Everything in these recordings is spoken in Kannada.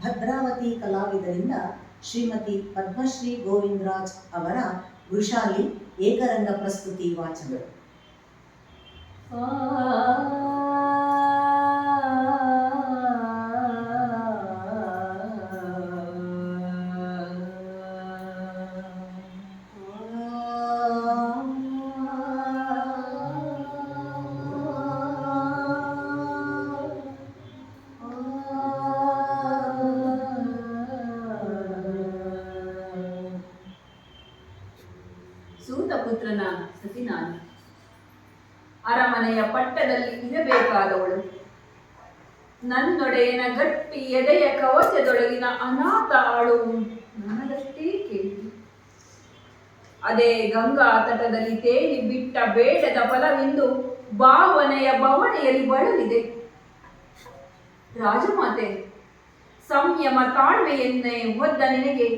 ಭದ್ರಾವತಿ ಕಲಾವಿದರಿಂದ ಶ್ರೀಮತಿ ಪದ್ಮಶ್ರೀ ಗೋವಿಂದರಾಜ್ ಅವರ ವೃಷಾಲಿ ಏಕರಂಗ ಪ್ರಸ್ತುತಿ ವಾಚನ. ಸೂತಪುತ್ರನ ಸತಿ ನಾನು, ಅರಮನೆಯ ಪಟ್ಟದಲ್ಲಿ ಇರಬೇಕಾದವಳು. ನನ್ನೊಡೆಯನ ಗಟ್ಟಿ ಎದೆಯ ಕವಚದೊಳಗಿನ ಅನಾಥ ಆಳು ನನ್ನದಷ್ಟೇ ಕೇಳಿ. ಅದೇ ಗಂಗಾ ತಟದಲ್ಲಿ ತೇಲಿ ಬಿಟ್ಟ ಬೇಡದ ಫಲವೆಂದು ಭಾವನೆಯ ಬವಣೆಯಲ್ಲಿ ಬಳಲಿದೆ. ರಾಜಮಾತೆ, ಸಂಯಮ ತಾಳ್ಮೆಯನ್ನೇ ಹೊದ್ದ ನಿನಗೆ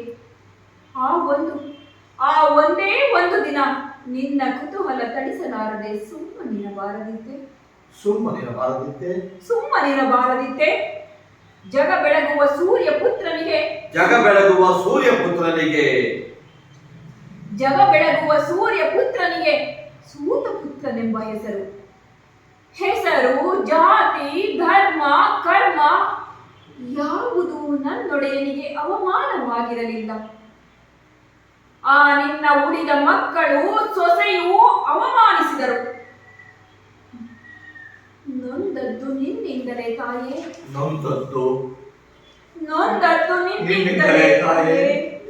ಆ ಒಂದೇ ಒಂದು ದಿನ ನಿನ್ನ ಕುತೂಹಲ ತಡಿಸಲಾರದೆ ಸುಮ್ಮನಿರಬಾರದಿತ್ತೆ. ಜಗ ಬೆಳಗುವ ಸೂರ್ಯ ಪುತ್ರನಿಗೆ ಸೂತಪುತ್ರನೆಂಬ ಹೆಸರು ಜಾತಿ ಧರ್ಮ ಕರ್ಮ ಯಾವುದು ನನ್ನೊಡೆಯನಿಗೆ ಅವಮಾನವಾಗಿರಲಿಲ್ಲ. ಆ ನಿನ್ನ ಉಳಿದ ಮಕ್ಕಳು ಸೊಸೆಯೂ ಅವಮಾನಿಸಿದರು. ನೊಂದದ್ದು ನಿನ್ನಿಂದಲೇ ತಾಯೇ,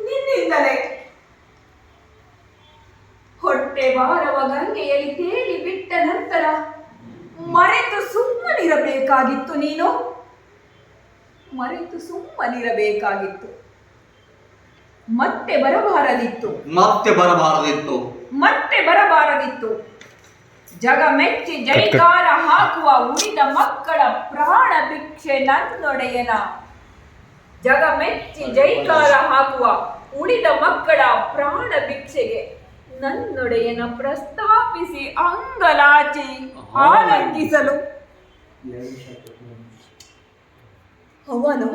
ನಿನ್ನಿಂದಲೇ. ಹೊಟ್ಟೆ ಬಾರವ ಗಂಗೆಯಲ್ಲಿ ತೇಲಿ ಬಿಟ್ಟ ನಂತರ ಮರೆತು ಸುಮ್ಮನಿರಬೇಕಾಗಿತ್ತು. ಮತ್ತೆ ಬರಬಾರದಿತ್ತು. ಜಗ ಮೆಚ್ಚಿ ಜೈಕಾರ ಹಾಕುವ ಉಳಿದ ಮಕ್ಕಳ ಪ್ರಾಣ ಭಿಕ್ಷೆ ನನ್ನೊಡೆಯನ. ಜಗ ಮೆಚ್ಚಿ ಜೈಕಾರ ಹಾಕುವ ಉಳಿದ ಮಕ್ಕಳ ಪ್ರಾಣ ಭಿಕ್ಷೆಗೆ ನನ್ನೊಡೆಯನ ಪ್ರಸ್ತಾಪಿಸಿ ಅಂಗಲಾಚಿ ಆಲಂಗಿಸಲು ಅವನು